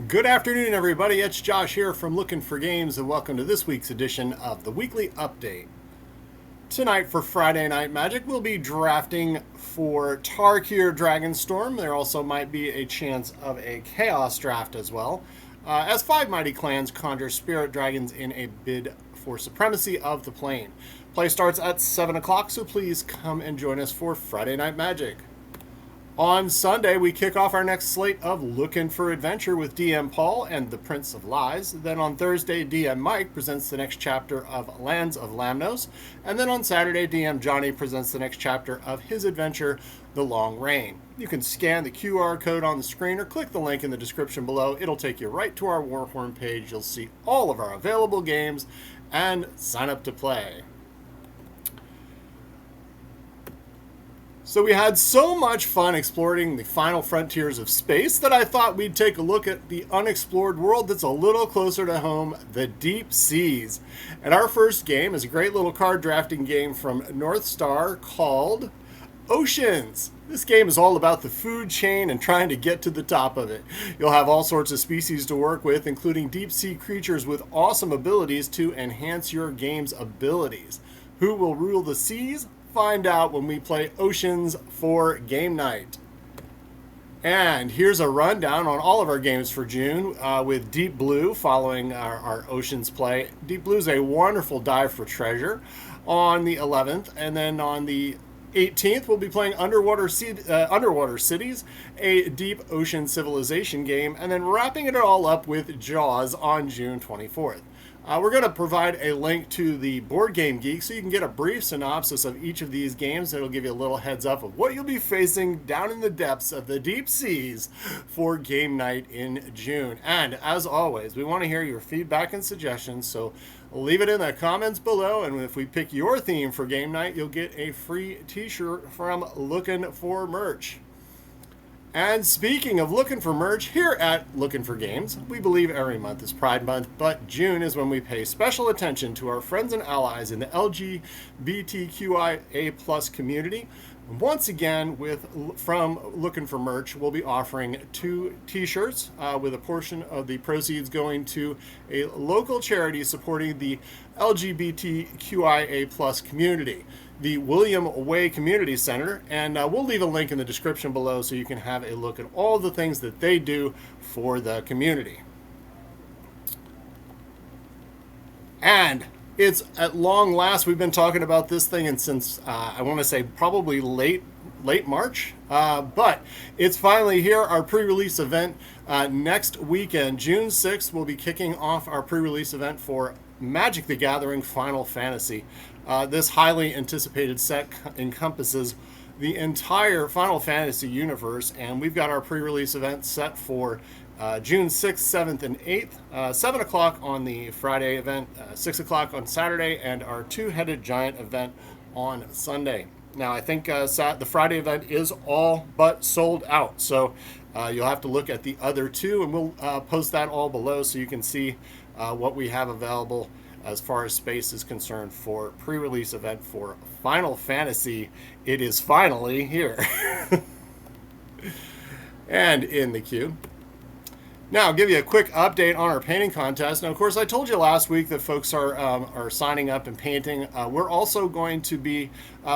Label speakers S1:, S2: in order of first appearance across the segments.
S1: Good afternoon, everybody. It's Josh here from Lookin for Games, and welcome to this week's edition of the Weekly Update. Tonight for Friday Night Magic, we'll be drafting for Tarkir Dragonstorm. There also might be a chance of a Chaos draft as well, as 5 mighty clans conjure spirit dragons in a bid for supremacy of the plane. Play starts at 7 o'clock, so please come and join us for Friday Night Magic. On Sunday, we kick off our next slate of Lookin for Adventure with DM Paul and the Prince of Lies. Then on Thursday, DM Mike presents the next chapter of Lands of Lamnos. And then on Saturday, DM Johnny presents the next chapter of his adventure, The Long Reign. You can scan the QR code on the screen or click the link in the description below. It'll take you right to our Warhorn page. You'll see all of our available games and sign up to play. So we had so much fun exploring the final frontiers of space that I thought we'd take a look at the unexplored world that's a little closer to home, the deep seas. And our first game is a great little card drafting game from North Star called Oceans. This game is all about the food chain and trying to get to the top of it. You'll have all sorts of species to work with, including deep sea creatures with awesome abilities to enhance your game's abilities. Who will rule the seas? Find out when we play Oceans for game night. And here's a rundown on all of our games for June, with Deep Blue following our Oceans play. Deep Blue is a wonderful dive for treasure on the 11th, and then on the 18th we'll be playing Underwater Cities, a deep ocean civilization game, and then wrapping it all up with Jaws on June 24th. We're going to provide a link to the Board Game Geek so you can get a brief synopsis of each of these games. It'll give you a little heads up of what you'll be facing down in the depths of the deep seas for game night in June. And as always, we want to hear your feedback and suggestions, so leave it in the comments below. And if we pick your theme for game night, you'll get a free t-shirt from Lookin for Merch. And speaking of looking for merch, here at Lookin for Games, we believe every month is Pride Month, but June is when we pay special attention to our friends and allies in the LGBTQIA+ community. Once again, from Lookin for Merch, we'll be offering 2 t-shirts with a portion of the proceeds going to a local charity supporting the LGBTQIA+ community, the William Way Community Center, and we'll leave a link in the description below so you can have a look at all the things that they do for the community. And it's at long last, we've been talking about this thing and since I want to say probably late March, but it's finally here. Our pre-release event next weekend, June 6th, we'll be kicking off our pre-release event for Magic the Gathering Final Fantasy. This highly anticipated set encompasses the entire Final Fantasy universe, and we've got our pre-release event set for June 6th, 7th, and 8th, 7 o'clock on the Friday event, 6 o'clock on Saturday, and our Two-Headed Giant event on Sunday. Now, I think the Friday event is all but sold out, so you'll have to look at the other 2, and we'll post that all below so you can see what we have available as far as space is concerned for pre-release event for Final Fantasy. It is finally here. And in the queue. Now, I'll give you a quick update on our painting contest. Now, of course, I told you last week that folks are signing up and painting. We're also going to be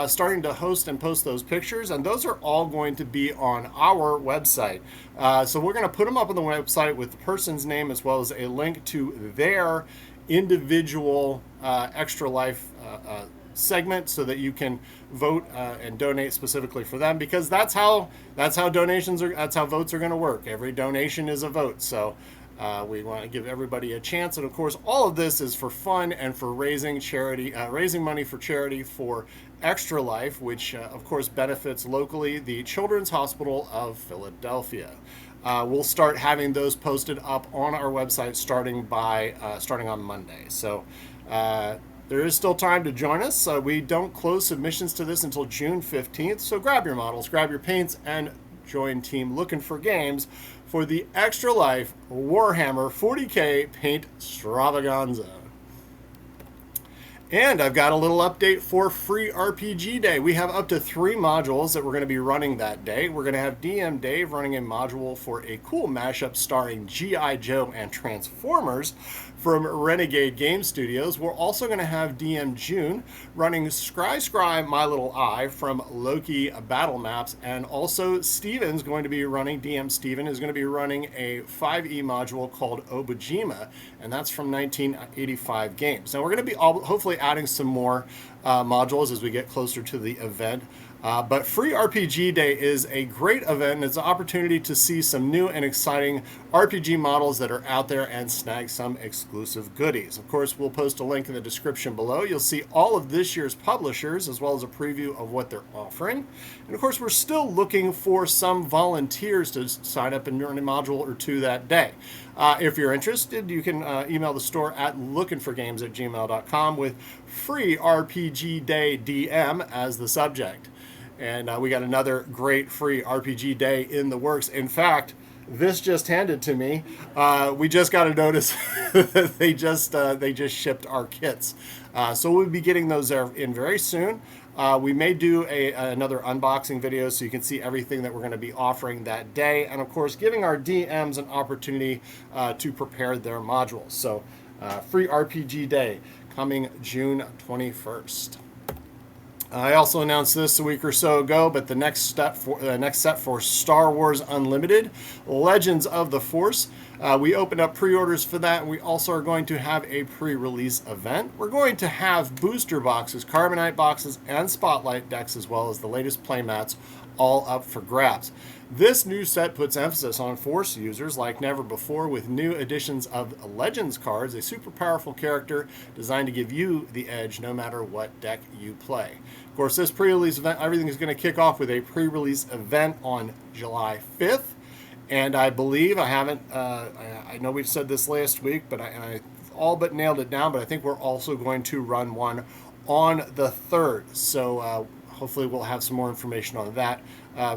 S1: starting to host and post those pictures, and those are all going to be on our website. So we're going to put them up on the website with the person's name as well as a link to their individual Extra Life segment so that you can vote and donate specifically for them, because that's how votes are going to work. Every donation is a vote, so we want to give everybody a chance. And of course, all of this is for fun and for raising money for charity for Extra Life, which of course benefits locally the Children's Hospital of Philadelphia. We'll start having those posted up on our website starting on Monday. So there is still time to join us. We don't close submissions to this until June 15th. So grab your models, grab your paints, and join Team Lookin for Games for the Extra Life Warhammer 40K Paintstravaganza. And I've got a little update for Free RPG Day. We have up to 3 modules that we're going to be running that day. We're going to have DM Dave running a module for a cool mashup starring G.I. Joe and Transformers from Renegade Game Studios. We're also going to have DM June running Scry My Little Eye from Loki Battle Maps, and also Steven's going to be running, DM Steven is going to be running a 5e module called Obujima, and that's from 1985 games. Now we're going to be hopefully adding some more modules as we get closer to the event. But Free RPG Day is a great event, and it's an opportunity to see some new and exciting RPG models that are out there and snag some exclusive goodies. Of course, we'll post a link in the description below. You'll see all of this year's publishers as well as a preview of what they're offering. And of course, we're still looking for some volunteers to sign up and earn a module or 2 that day. If you're interested, you can email the store at lookinforgames@gmail.com with Free RPG Day DM as the subject. And we got another great Free RPG Day in the works. In fact, this just handed to me. We just got a notice that they just shipped our kits. So we'll be getting those in very soon. We may do another unboxing video so you can see everything that we're going to be offering that day. And of course, giving our DMs an opportunity to prepare their modules. So Free RPG Day coming June 21st. I also announced this a week or so ago, but the next set for Star Wars Unlimited, Legends of the Force. We opened up pre-orders for that, and we also are going to have a pre-release event. We're going to have booster boxes, carbonite boxes, and spotlight decks, as well as the latest playmats, all up for grabs. This new set puts emphasis on Force users like never before, with new additions of Legends cards, a super powerful character designed to give you the edge no matter what deck you play. Of course, this pre-release event, everything is going to kick off with a pre-release event on July 5th. And I believe, I know we've said this last week, but I all but nailed it down, but I think we're also going to run one on the 3rd. So hopefully we'll have some more information on that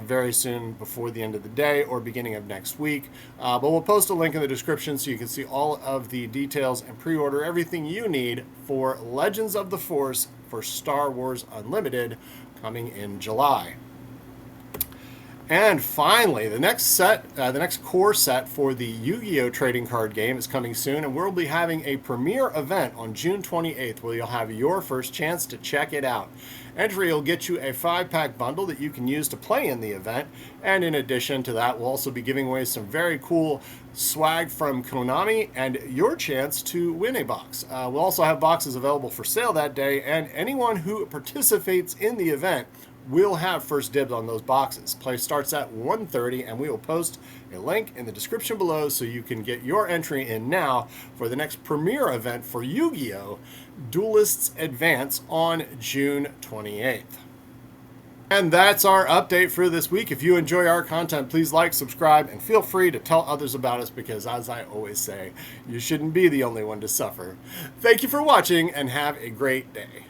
S1: very soon, before the end of the day or beginning of next week. But we'll post a link in the description so you can see all of the details and pre-order everything you need for Legends of the Force for Star Wars Unlimited coming in July. And finally, the next core set for the Yu-Gi-Oh! Trading card game is coming soon, and we'll be having a premiere event on June 28th where you'll have your first chance to check it out. Entry will get you a 5-pack bundle that you can use to play in the event, and in addition to that, we'll also be giving away some very cool swag from Konami and your chance to win a box. We'll also have boxes available for sale that day, and anyone who participates in the event will have first dibs on those boxes. Play starts at 1:30, and we will post a link in the description below so you can get your entry in now for the next premiere event for Yu-Gi-Oh! Duelists Advance on June 28th. And that's our update for this week. If you enjoy our content, please like, subscribe, and feel free to tell others about us because, as I always say, you shouldn't be the only one to suffer. Thank you for watching, and have a great day.